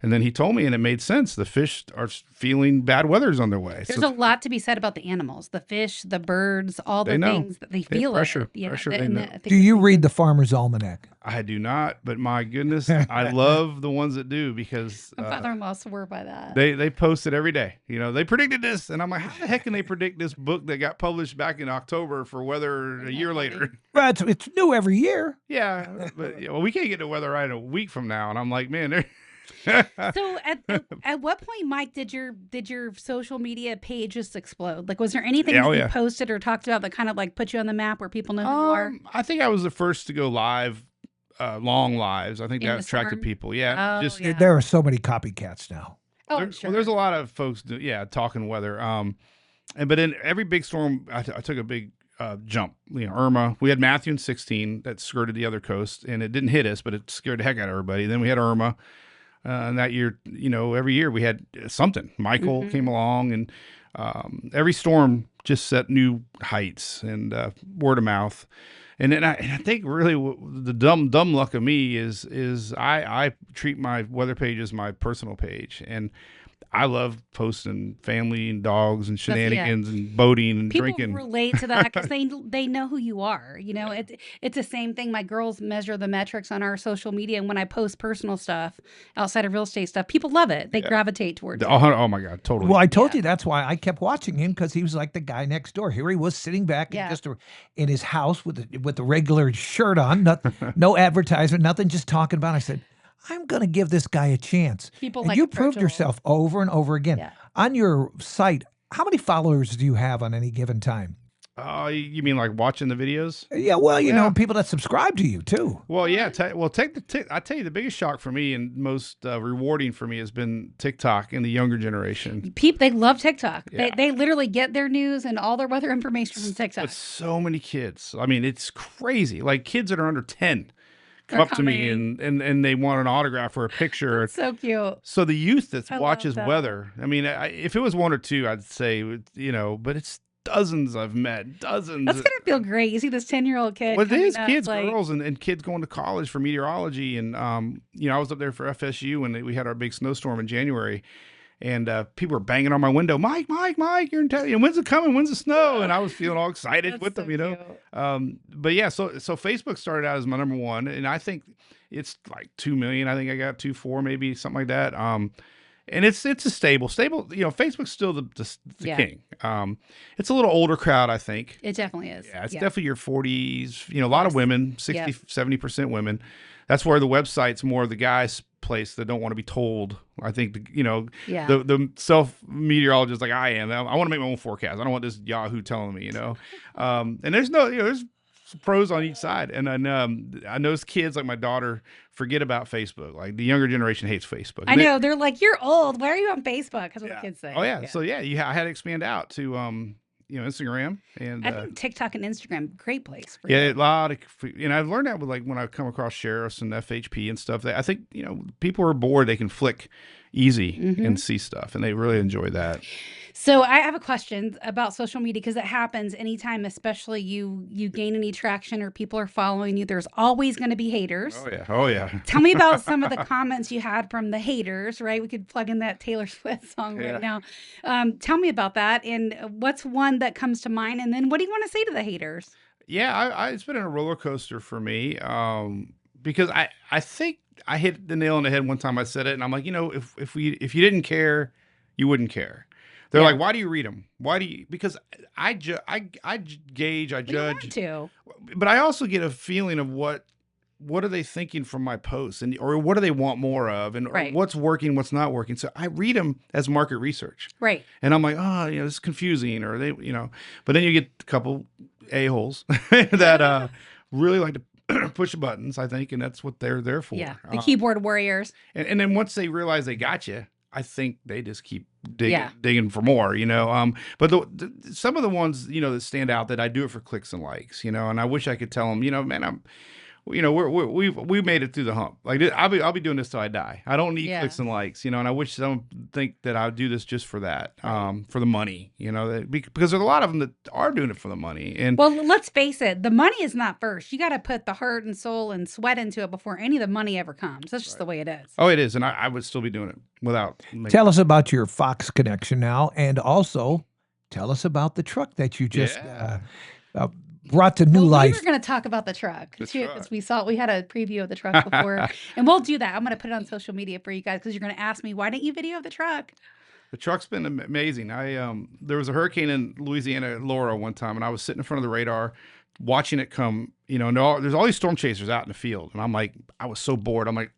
And then he told me, and it made sense. The fish are feeling bad weather's on their way. There's a lot to be said about the animals, the fish, the birds, all the things that they feel. Pressure. They know. Do you read the Farmer's Almanac? I do not, but my goodness, I love the ones that do, because my father-in-law swore by that. They post it every day. They predicted this, and I'm like, how the heck can they predict this book that got published back in October for weather a year later? Well, it's new every year. Yeah, but we can't get the weather right a week from now, and I'm like, man, they're. So at what point, Mike, did your social media page just explode? Like, was there anything that you posted or talked about that kind of like put you on the map where people know who you are? I think I was the first to go live, long lives. I think that attracted people. Yeah, there are so many copycats now. Oh, sure. Well, there's a lot of folks, talking weather. But in every big storm, I took a big jump. Irma. We had Matthew in 16 that skirted the other coast, and it didn't hit us, but it scared the heck out of everybody. Then we had Irma. And that year, every year we had something. Michael came along, and every storm just set new heights, and word of mouth. And then I think really the dumb luck of me is I treat my weather page as my personal page, and I love posting family and dogs and shenanigans and boating and people drinking. People relate to that because they know who you are. It's the same thing. My girls measure the metrics on our social media, and when I post personal stuff outside of real estate stuff, people love it. They gravitate towards it. Oh my God, totally. Well, I told you that's why I kept watching him, because he was like the guy next door. Here he was sitting back in his house with the regular shirt on, no advertisement, nothing, just talking about it. I said, I'm going to give this guy a chance. You proved yourself over and over again. Yeah. On your site, how many followers do you have on any given time? You mean like watching the videos? Yeah, well, you know, people that subscribe to you too. Well, yeah. I tell you, the biggest shock for me and most rewarding for me has been TikTok and the younger generation. They love TikTok. Yeah. They literally get their news and all their weather information from TikTok. But so many kids. I mean, it's crazy. Like kids that are under 10. Come up to me and they want an autograph or a picture. That's so cute. So the youth that watches weather, I mean, if it was one or two, I'd say, but it's dozens I've met, dozens. That's going to feel great. You see this 10-year-old kid. Well, it is kids, girls, and kids going to college for meteorology. And, I was up there for FSU when we had our big snowstorm in January. And people were banging on my window, Mike, you're in town. When's it coming? When's the snow? And I was feeling all excited with them, But yeah, so Facebook started out as my number one, and I think it's like 2 million. I think I got 2.4, maybe something like that. And it's a stable. Facebook's still the king. It's a little older crowd, I think. It definitely is. Yeah, it's definitely your 40s. A lot of women, 70% women. That's where the website's more of the guys' place that don't want to be told. I think the self meteorologist like I am. I want to make my own forecast. I don't want this Yahoo telling me. And there's there's pros on each side. And I notice kids like my daughter forget about Facebook. Like the younger generation hates Facebook. I know, they're like, you're old. Why are you on Facebook? That's what the kids say. Oh yeah. So I had to expand out to Instagram, and I think TikTok and Instagram, great place. For a lot of, and I've learned that with when I come across sheriffs and FHP and stuff. I think people are bored, they can flick easy and see stuff, and they really enjoy that. So I have a question about social media, because it happens anytime, especially you gain any traction or people are following you. There's always going to be haters. Oh yeah. Tell me about some of the comments you had from the haters. Right, we could plug in that Taylor Swift song right now. Tell me about that, and what's one that comes to mind, and then what do you want to say to the haters? Yeah, it's been a roller coaster for me, because I think I hit the nail on the head one time. I said it, and I'm like, if you didn't care, you wouldn't care. They're like, why do you read them? Why do you? Because I gauge, I judge. You want to. But I also get a feeling of what are they thinking from my posts, or what do they want more of, and what's working, what's not working. So I read them as market research. Right. And I'm like, this is confusing, or they, But then you get a couple a-holes that really like to push buttons, I think, and that's what they're there for. Yeah, the keyboard warriors. And then once they realize they got you, I think they just keep digging for more, But some of the ones, that stand out that I do it for clicks and likes, and I wish I could tell them, man, you know, we made it through the hump. Like I'll be doing this till I die. I don't need clicks and likes, you know. And I wish someone think that I would do this just for that, for the money, you know, because there's a lot of them that are doing it for the money. And well, let's face it, the money is not first. You got to put the heart and soul and sweat into it before any of the money ever comes. That's just the way it is. Oh, it is, and I would still be doing it without. Tell us about your Fox connection now, and also tell us about the truck that you just brought to new life. We were going to talk about the truck too, because we had a preview of the truck before, and we'll do that. I'm going to put it on social media for you guys because you're going to ask me, why didn't you video the truck? The truck's been amazing. There was a hurricane in Louisiana, Laura, one time, and I was sitting in front of the radar, watching it come. You know, and there's all these storm chasers out in the field, and I'm like, I was so bored. I'm like,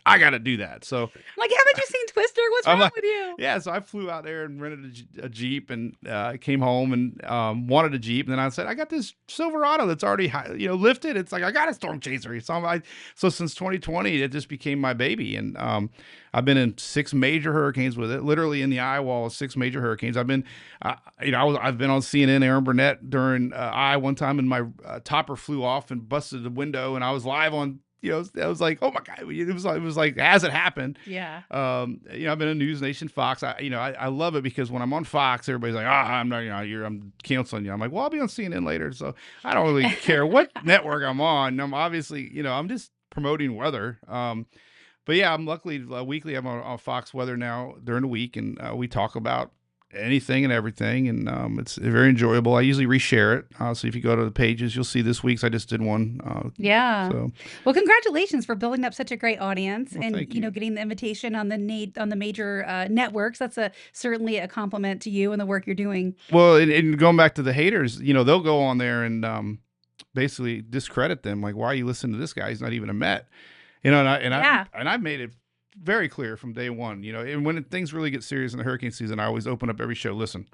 I got to do that. So, like, haven't you seen Twister? What's wrong with you? Yeah, so I flew out there and rented a Jeep, and came home and wanted a Jeep. And then I said, I got this Silverado that's already lifted. It's like, I got a storm chaser. So since 2020, it just became my baby. And I've been in 6 major hurricanes with it, literally in the eye wall of 6 major hurricanes. I've been, I've been on CNN, Aaron Burnett during eye one time, and my topper flew off and busted the window, and I was live on. You know, I was like, oh my God, it was like as it happened. Yeah. I've been on News Nation, Fox. I love it because when I'm on Fox, everybody's like, I'm not, I'm canceling you. I'm like, well, I'll be on CNN later. So I don't really care what network I'm on. I'm obviously, I'm just promoting weather. But yeah, I'm luckily weekly. I'm on Fox Weather now during the week, and we talk about anything and everything, and it's very enjoyable. I usually reshare it, so if you go to the pages, you'll see this week's. I just did one. So, well, congratulations for building up such a great audience, well, and getting the invitation on the major networks. That's certainly a compliment to you and the work you're doing. Well, and going back to the haters, they'll go on there and basically discredit them. Like, why are you listening to this guy? He's not even a Met. I've made it very clear from day one, and when things really get serious in the hurricane season, I always open up every show. Listen,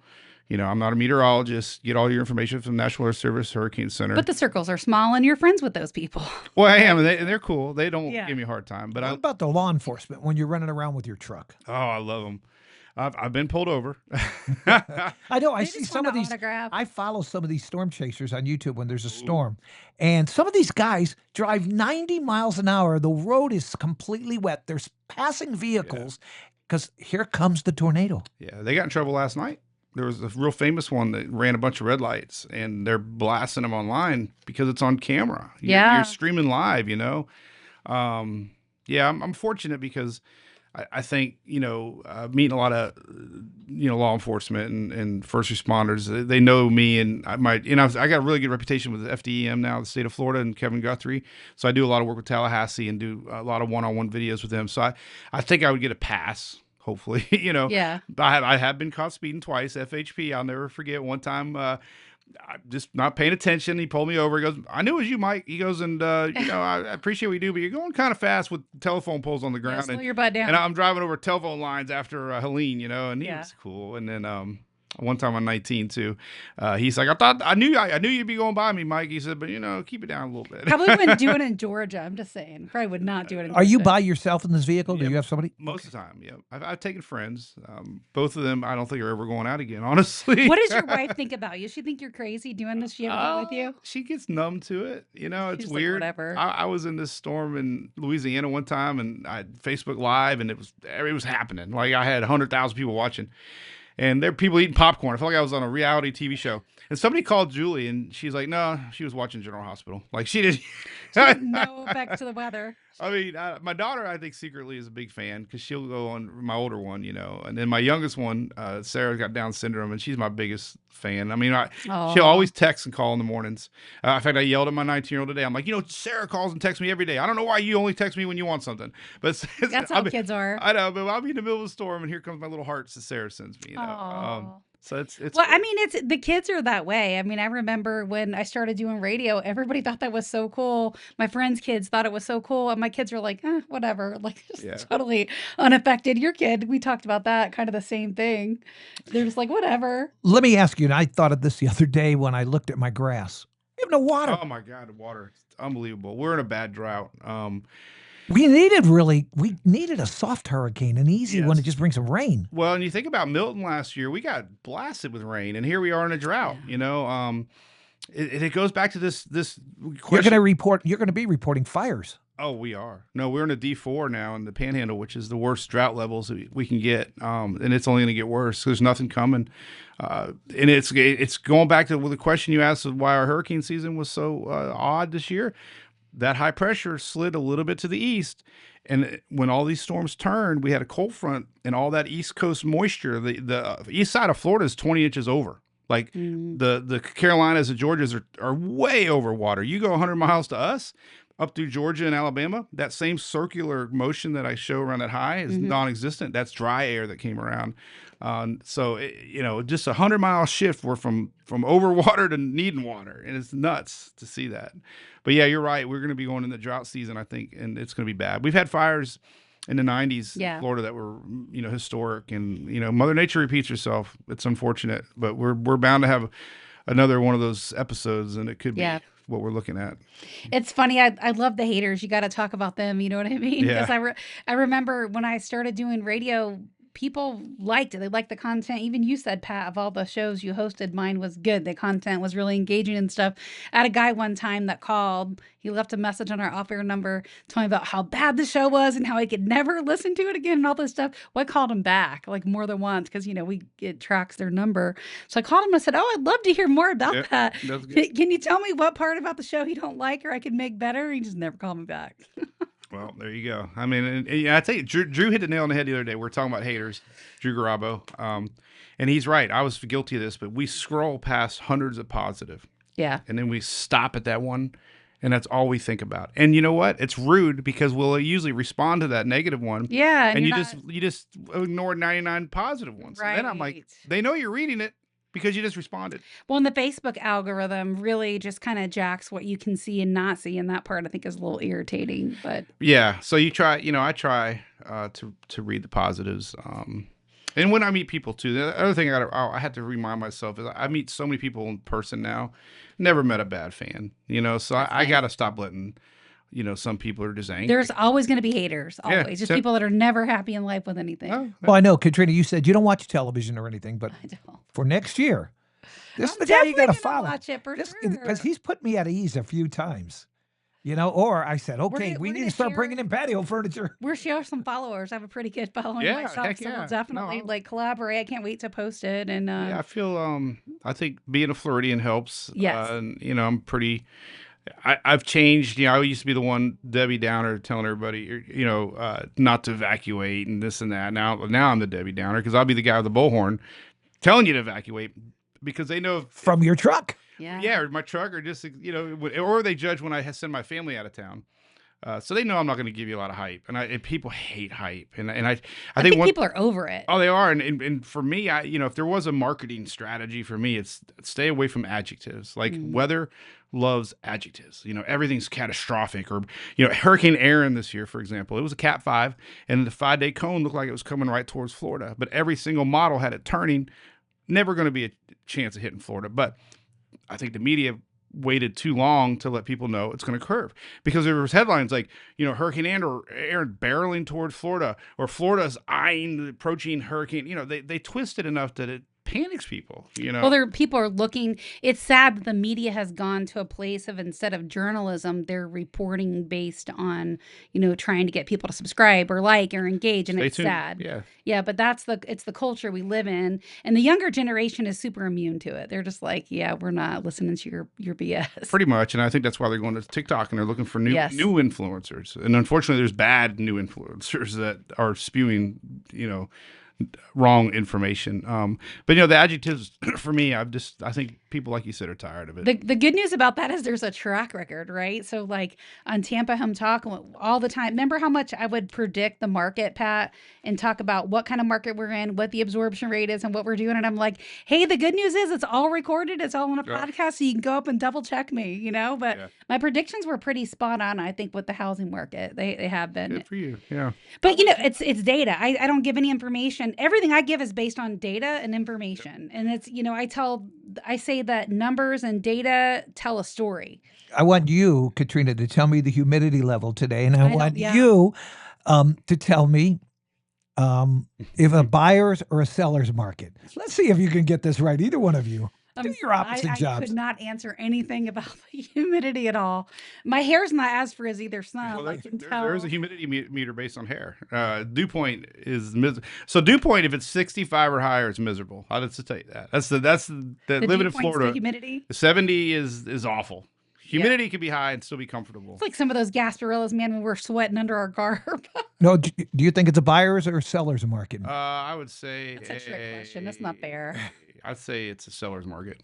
I'm not a meteorologist. Get all your information from National Weather Service Hurricane Center. But the circles are small, and you're friends with those people. Well, I am, and they're cool. They don't give me a hard time. But what about the law enforcement when you're running around with your truck? Oh, I love them. I've been pulled over. I know. I see some of these. I follow some of these storm chasers on YouTube when there's a storm. And some of these guys drive 90 miles an hour. The road is completely wet. There's passing vehicles because here comes the tornado. Yeah, they got in trouble last night. There was a real famous one that ran a bunch of red lights, and they're blasting them online because it's on camera. You're streaming live, I'm fortunate because I think, meeting a lot of, law enforcement and first responders, they know me, and I got a really good reputation with the FDEM now, the state of Florida, and Kevin Guthrie. So I do a lot of work with Tallahassee and do a lot of one-on-one videos with them. So I think I would get a pass, hopefully, Yeah. I have been caught speeding twice, FHP. I'll never forget one time, I'm just not paying attention. He pulled me over. He goes, I knew it was you, Mike. He goes, and, I appreciate what you do, but you're going kind of fast with telephone poles on the ground. Slow your butt down. And I'm driving over telephone lines after Helene, and he was cool. And then one time on 19 too, he's like, I knew you'd be going by me, Mike. He said, but keep it down a little bit. Probably wouldn't do it in Georgia. I'm just saying. Probably would not do it in Georgia. Are you by yourself in this vehicle? Do you have somebody? Most of the time, yeah. I've taken friends. Both of them, I don't think are ever going out again, honestly. What does your wife think about you? Does she think you're crazy doing this? She ever go with you? She gets numb to it. It's She's weird. Like, whatever. I was in this storm in Louisiana one time, and I had Facebook Live, and it was happening. Like, I had 100,000 people watching. And there were people eating popcorn. I felt like I was on a reality TV show. And somebody called Julie, and she's like, no, she was watching General Hospital. Like, she did. She had no effect to the weather. I mean, my daughter, I think, secretly is a big fan because she'll go on my older one, And then my youngest one, Sarah's got Down syndrome, and she's my biggest fan. I mean, she'll always text and call in the mornings. In fact, I yelled at my 19-year-old today. I'm like, Sarah calls and texts me every day. I don't know why you only text me when you want something. But that's how kids are. I know, but I'll be in the middle of the storm, and here comes my little hearts that Sarah sends me, So it's well, cool. I mean, the kids are that way. I mean, I remember when I started doing radio, everybody thought that was so cool. My friends' kids thought it was so cool, and my kids were like, whatever, like just totally unaffected. Your kid, we talked about that, kind of the same thing. They're just like, whatever. Let me ask you, and I thought of this the other day when I looked at my grass. We have no water. Oh my God, the water! It's unbelievable. We're in a bad drought. We needed a soft hurricane, an easy one to just bring some rain. Well, and you think about Milton last year, we got blasted with rain, and here we are in a drought, it goes back to this You're question. going to be reporting fires. Oh, we are. No, we're in a D4 now in the Panhandle, which is the worst drought levels that we can get, and it's only going to get worse. There's nothing coming, and it's going back to the question you asked of why our hurricane season was so odd this year. That high pressure slid a little bit to the east, and when all these storms turned, we had a cold front, and all that East Coast moisture. The east side of Florida is 20 inches over. Like the Carolinas and Georgias are way over water. You go 100 miles to us, up through Georgia and Alabama, that same circular motion that I show around that high is non-existent. That's dry air that came around. So just 100-mile shift. We're from over water to needing water, and it's nuts to see that. But yeah, you're right. We're going to be going in the drought season, I think, and it's going to be bad. We've had fires in the 90s in Florida that were historic, and Mother Nature repeats herself. It's unfortunate, but we're bound to have another one of those episodes, and it could be what we're looking at. It's funny. I love the haters. You got to talk about them. You know what I mean? Yeah. Because I remember when I started doing radio, people liked it. They liked the content. Even you said, Pat, of all the shows you hosted, mine was good. The content was really engaging and stuff. I had a guy one time that called. He left a message on our off-air number telling me about how bad the show was and how I could never listen to it again and all this stuff. Well, I called him back like more than once because, it tracks their number. So I called him and I said, oh, I'd love to hear more about that. Can you tell me what part about the show you don't like or I could make better? He just never called me back. Well, there you go. I mean, and I tell you, Drew hit the nail on the head the other day. We were talking about haters, Drew Garabo, and he's right. I was guilty of this, but we scroll past hundreds of positive. Yeah. And then we stop at that one, and that's all we think about. And you know what? It's rude because we'll usually respond to that negative one. Yeah. And you just ignore 99 positive ones. Right. And then I'm like, they know you're reading it because you just responded. Well, and the Facebook algorithm really just kind of jacks what you can see and not see, and that part I think is a little irritating. But yeah, so I try to read the positives. And when I meet people too, the other thing I have to remind myself is I meet so many people in person now. Never met a bad fan, So I got to stop letting. Some people are just angry. There's always going to be haters, always. Just people that are never happy in life with anything. Oh, well, I know, Katrina, you said you don't watch television or anything, but I don't. for next year, this is I'm the guy you got to definitely gonna follow. watch it for sure. Because he's put me at ease a few times, or I said, okay, we we're need gonna to start share- bringing in patio furniture. We're share some followers. I have a pretty good following Yeah, myself, heck so yeah. we'll definitely No. collaborate. I can't wait to post it. And Yeah, I feel I think being a Floridian helps. Yes. I'm pretty. I've changed. I used to be the one Debbie Downer telling everybody, not to evacuate and this and that. Now I'm the Debbie Downer because I'll be the guy with the bullhorn telling you to evacuate because they know From your truck. yeah, or my truck, or just or they judge when I send my family out of town. So they know I'm not going to give you a lot of hype, and people hate hype, and I think people are over it. Oh, they are, and for me, if there was a marketing strategy for me, it's stay away from adjectives. Like weather loves adjectives. Everything's catastrophic, or Hurricane Aaron this year, for example, it was a Cat 5, and the 5-day cone looked like it was coming right towards Florida, but every single model had it turning. Never going to be a chance of hitting Florida, but I think the media waited too long to let people know it's going to curve because there was headlines like, Hurricane Aaron barreling towards Florida, or Florida's eyeing the approaching hurricane. They twisted enough that it panics people, Well, people are looking. It's sad that the media has gone to a place of, instead of journalism, they're reporting based on, trying to get people to subscribe or like or engage, and it's sad. Yeah, but it's the culture we live in, and the younger generation is super immune to it. They're just like, yeah, we're not listening to your BS. Pretty much, and I think that's why they're going to TikTok and they're looking for new influencers. And unfortunately, there's bad new influencers that are spewing, wrong information. But the adjectives for me, I think people, like you said, are tired of it. The good news about that is there's a track record, right? So like on Tampa Home Talk all the time, remember how much I would predict the market, Pat, and talk about what kind of market we're in, what the absorption rate is, and what we're doing. And I'm like, hey, the good news is it's all recorded. It's all on a podcast, so you can go up and double check me, But my predictions were pretty spot on, I think, with the housing market. They have been. Good for you, yeah. But, it's data. I don't give any information. Everything I give is based on data and information. And it's, I say that numbers and data tell a story. I want you, Katrina, to tell me the humidity level today, and I want you to tell me if a buyer's or a seller's market. Let's see if you can get this right, either one of you. Do your opposite I jobs. could not answer anything about the humidity at all. My hair's not as frizzy. There's some. I can tell. There's a humidity meter based on hair. Dew point is so dew point, if it's 65 or higher, it's miserable. I'll just tell you that. That's the living in Florida. The humidity. 70 is awful. Humidity can be high and still be comfortable. It's like some of those Gasparillas, man, when we're sweating under our garb. No, do you think it's a buyer's or seller's market? I would say That's a trick question. That's not fair. I'd say it's a seller's market.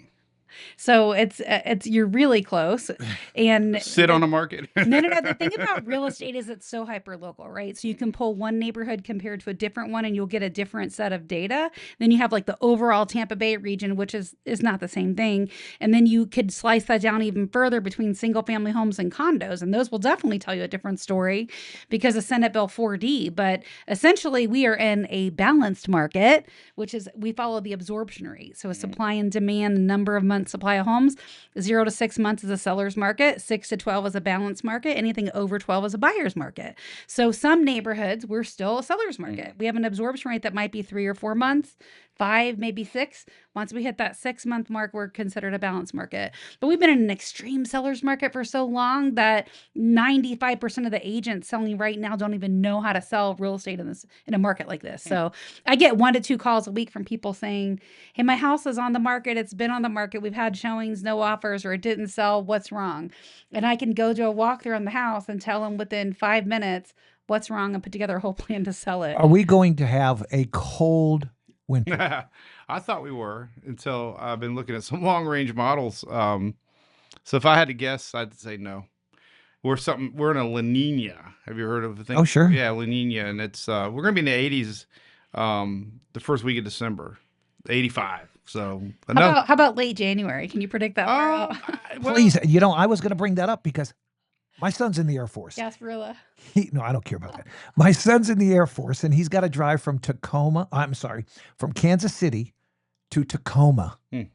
So it's you're really close, and sit on a market. No. The thing about real estate is it's so hyper local, right? So you can pull one neighborhood compared to a different one, and you'll get a different set of data. Then you have like the overall Tampa Bay region, which is not the same thing, and then you could slice that down even further between single family homes and condos, and those will definitely tell you a different story because of Senate Bill 4D. But essentially, we are in a balanced market, which is we follow the absorption rate, so a supply and demand, number of months supply of homes. 0 to 6 months is a seller's market. 6 to 12 is a balanced market. Anything over 12 is a buyer's market. So some neighborhoods, we're still a seller's market. We have an absorption rate that might be 3 or 4 months, 5, maybe 6. Once we hit that 6-month mark, we're considered a balanced market. But we've been in an extreme seller's market for so long that 95% of the agents selling right now don't even know how to sell real estate in a market like this. So I get 1 to 2 calls a week from people saying, hey, my house is on the market. It's been on the market. We've had showings, no offers, or it didn't sell. What's wrong? And I can go to a walkthrough on the house and tell them within 5 minutes what's wrong and put together a whole plan to sell it. Are we going to have a cold winter? I thought we were until I've been looking at some long range models. So if I had to guess, I'd say no. We're in a La Nina. Have you heard of the thing? Oh, sure. Yeah, La Nina, and it's we're going to be in the 80s the first week of December, 85. So how about late January? Can you predict that far out? Please, I was going to bring that up because my son's in the Air Force. Gasparilla. No, I don't care about that. My son's in the Air Force, and he's got to drive from from Kansas City to Tacoma in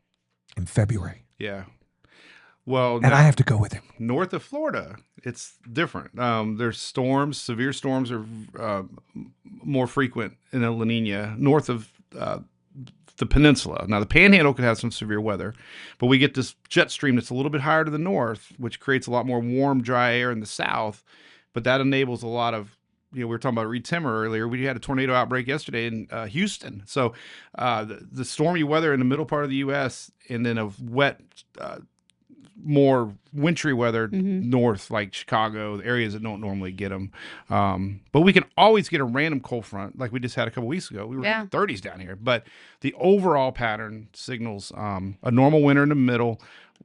February. Yeah. Well, and I have to go with him. North of Florida, it's different. There's storms. Severe storms are more frequent in El Niño north of the peninsula. Now, the Panhandle could have some severe weather, but we get this jet stream that's a little bit higher to the north, which creates a lot more warm, dry air in the south. But that enables a lot of, we were talking about Reed Timmer earlier. We had a tornado outbreak yesterday in Houston. So the stormy weather in the middle part of the U.S. and then a wet, more wintry weather north, like Chicago, the areas that don't normally get them. But we can always get a random cold front like we just had a couple weeks ago. We were in the 30s down here. But the overall pattern signals a normal winter in the middle,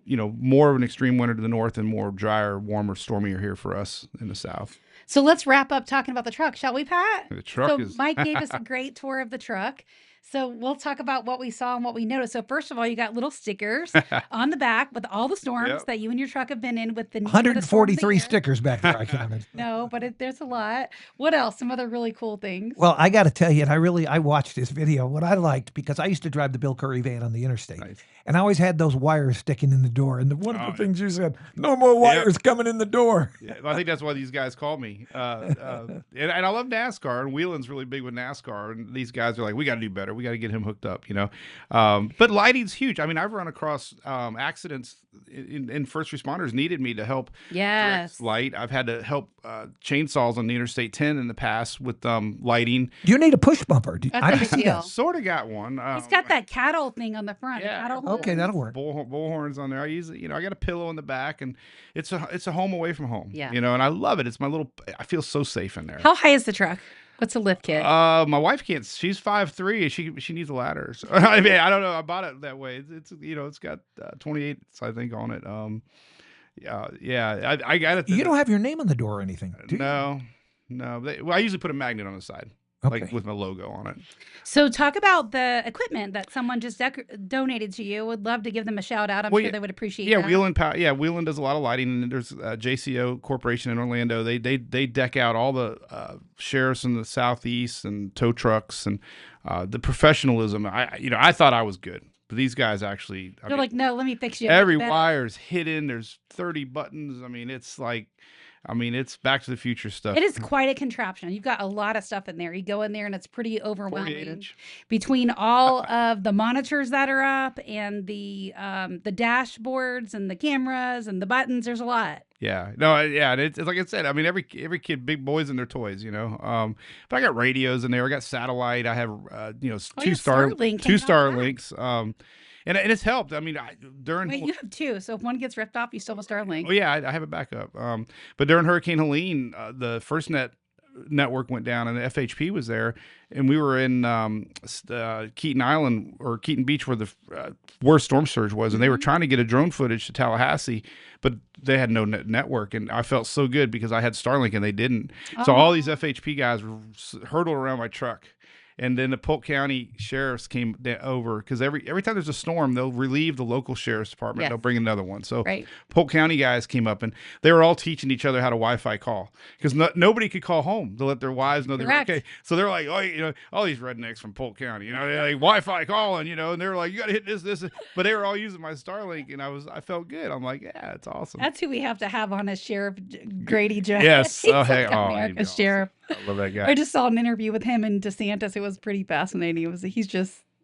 more of an extreme winter to the north and more drier, warmer, stormier here for us in the south. So let's wrap up talking about the truck, shall we, Pat? The truck Mike gave us a great tour of the truck. So we'll talk about what we saw and what we noticed. So first of all, you got little stickers on the back with all the storms that you and your truck have been in with the 143 stickers back there, I counted. No, but there's a lot. What else? Some other really cool things. Well, I got to tell you, and I watched this video. What I liked, because I used to drive the Bill Curry van on the interstate, and I always had those wires sticking in the door. And one of the things you said, no more wires coming in the door. Yeah, I think that's why these guys called me. And I love NASCAR, and Whelan's really big with NASCAR, and these guys are like, we got to do better. We got to get him hooked up, But lighting's huge. I mean, I've run across accidents and first responders needed me to help direct light. I've had to help chainsaws on the Interstate 10 in the past with lighting. Do you need a push bumper? That's a big deal. Sort of got one. He's got that cattle thing on the front. Yeah. Okay, that'll work. Bullhorns on there. I use it. I got a pillow in the back, and it's a home away from home. Yeah. And I love it. It's my little. I feel so safe in there. How high is the truck? What's a lift kit? My wife can't. She's 5'3". She needs a ladder. So, I mean, I don't know. I bought it that way. It's got 28, I think, on it. I got it. You don't have your name on the door or anything, do you? No. I usually put a magnet on the side. Like with my logo on it. So talk about the equipment that someone just donated to you. Would love to give them a shout out. I'm sure they would appreciate that. Whelan does a lot of lighting, and there's JCO Corporation in Orlando. They deck out all the sheriffs in the southeast and tow trucks and the professionalism. I thought I was good, but these guys actually. They're like, no, let me fix you. Every wire's hidden. There's 30 buttons. I mean, it's like. I mean, it's Back to the Future stuff. It is quite a contraption. You've got a lot of stuff in there. You go in there and it's pretty 48 overwhelming. inch. Between all of the monitors that are up and the dashboards and the cameras and the buttons, there's a lot. Yeah, no, yeah, and it's like I said. I mean, every kid, big boys and their toys, you know. But I got radios in there. I got satellite. I have you know, two Starlinks. And it's helped. I mean, during Wait, you have two, so if one gets ripped off, you still have a Starlink. Oh yeah, I have a backup. But during Hurricane Helene, the FirstNet network went down, and the FHP was there, and we were in Keaton Island or Keaton Beach, where the worst storm surge was, and they were trying to get a drone footage to Tallahassee, but they had no network, and I felt so good because I had Starlink and they didn't. So all these FHP guys hurtled around my truck. And then the Polk County sheriffs came over because every time there's a storm, they'll relieve the local sheriff's department. Yes. They'll bring another one. So Polk County guys came up and they were all teaching each other how to Wi-Fi call because nobody could call home to let their wives know they were okay. So they're like, oh, you know, all these rednecks from Polk County, you know, they're like Wi-Fi calling, you know, and they were like, you got to hit this, but they were all using my Starlink, and I felt good. I'm like, yeah, it's awesome. That's who we have to have on as Sheriff Grady Jones. Yes. Oh, hey, America's Sheriff. I love that guy. I just saw an interview with him and DeSantis. It was pretty fascinating.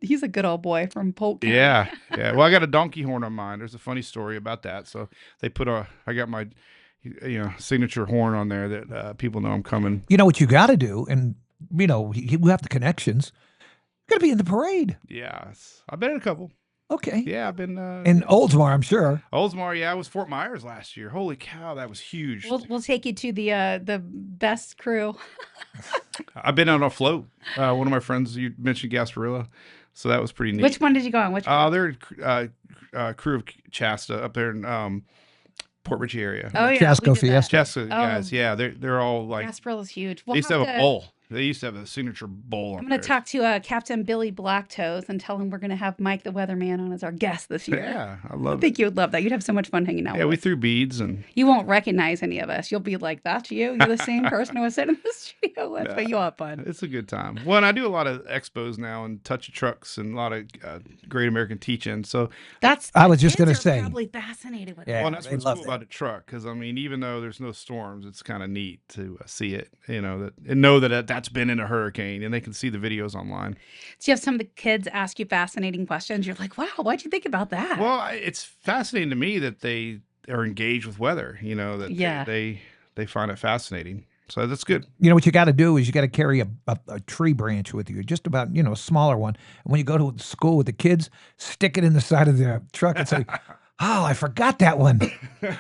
He's a good old boy from Polk County. Yeah. Well, I got a donkey horn on mine. There's a funny story about that. So they I got my, you know, signature horn on there that people know I'm coming. You know what you got to do, and you know we have the connections. You got to be in the parade. Yes, I've been in a couple. Okay. Yeah, I've been in Oldsmar, I'm sure. Oldsmar, yeah, I was Fort Myers last year. Holy cow, that was huge. We'll take you to the best crew. I've been on a float. One of my friends, you mentioned Gasparilla, so that was pretty neat. Which one did you go on? Which? They're crew of Shasta up there in Port Richey area. Oh yeah, Chasco Fiesta. Shasta guys, yeah, they're all like. Gasparilla's huge. They used to have a bowl. They used to have a signature bowl. I'm going to talk to Captain Billy Blacktoes and tell him we're going to have Mike the Weatherman on as our guest this year. Yeah, I think you would love that. You'd have so much fun hanging out. Yeah, we threw beads and. You won't recognize any of us. You'll be like, "That's you. You're the same person I was sitting in the studio with." But you'll have fun. It's a good time. Well, and I do a lot of expos now and touch of trucks and a lot of Great American teaching. So I was just going to say, probably fascinated with. Yeah, well, and that's what's cool about a truck, because I mean, even though there's no storms, it's kind of neat to see it. You know and know that that's been in a hurricane. And they can see the videos online. Do you have some of the kids ask you fascinating questions? You're like, wow, why'd you think about that? Well, it's fascinating to me that they are engaged with weather, you know, that they find it fascinating. So that's good. You know, what you got to do is you got to carry a tree branch with you, just about, you know, a smaller one. And when you go to school with the kids, stick it in the side of the truck and say, oh, I forgot that one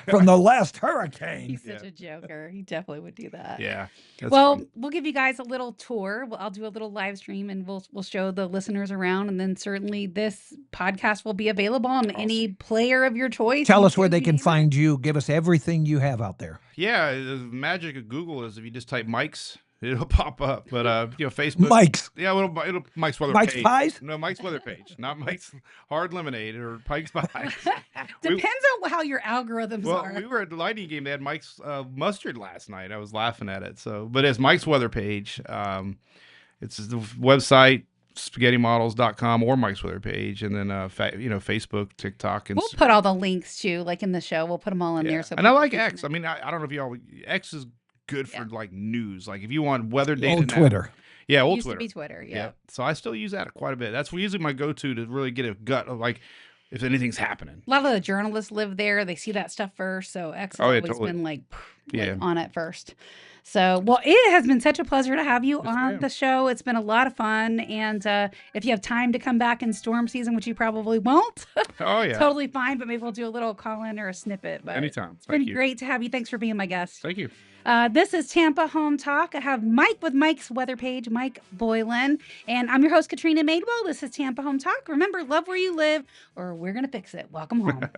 from the last hurricane. He's such a joker. He definitely would do that. Yeah. Well, we'll give you guys a little tour. I'll do a little live stream and we'll show the listeners around. And then certainly this podcast will be available on any player of your choice. Tell us where they can find you. Give us everything you have out there. Yeah. The magic of Google is if you just type Mike's, it'll pop up, but you know, Facebook. Mike's. Yeah, it'll Mike's weather Mike's page. Pies? No, Mike's weather page, not Mike's hard lemonade or Mike's Pies. Depends on how your algorithms are. Well, we were at the Lightning game. They had Mike's mustard last night. I was laughing at it. So, but it's Mike's weather page. It's the website spaghettymodels.com or Mike's weather page, and then you know, Facebook, TikTok, and we'll put all the links too, like in the show. We'll put them all in there. So and I like X. I mean, I don't know if y'all X is good for like news. Like if you want weather data. Old Twitter. Yeah, old Twitter. Twitter. Used to be Twitter, yeah. So I still use that quite a bit. That's usually my go-to to really get a gut of like if anything's happening. A lot of the journalists live there. They see that stuff first. So X has always been like on it first. So, well, it has been such a pleasure to have you on the show. It's been a lot of fun. And if you have time to come back in storm season, which you probably won't, totally fine. But maybe we'll do a little call-in or a snippet. But anytime. It's been great to have you. Thanks for being my guest. Thank you. This is Tampa Home Talk. I have Mike with Mike's weather page, Mike Boylan. And I'm your host, Katrina Madewell. This is Tampa Home Talk. Remember, love where you live or we're going to fix it. Welcome home.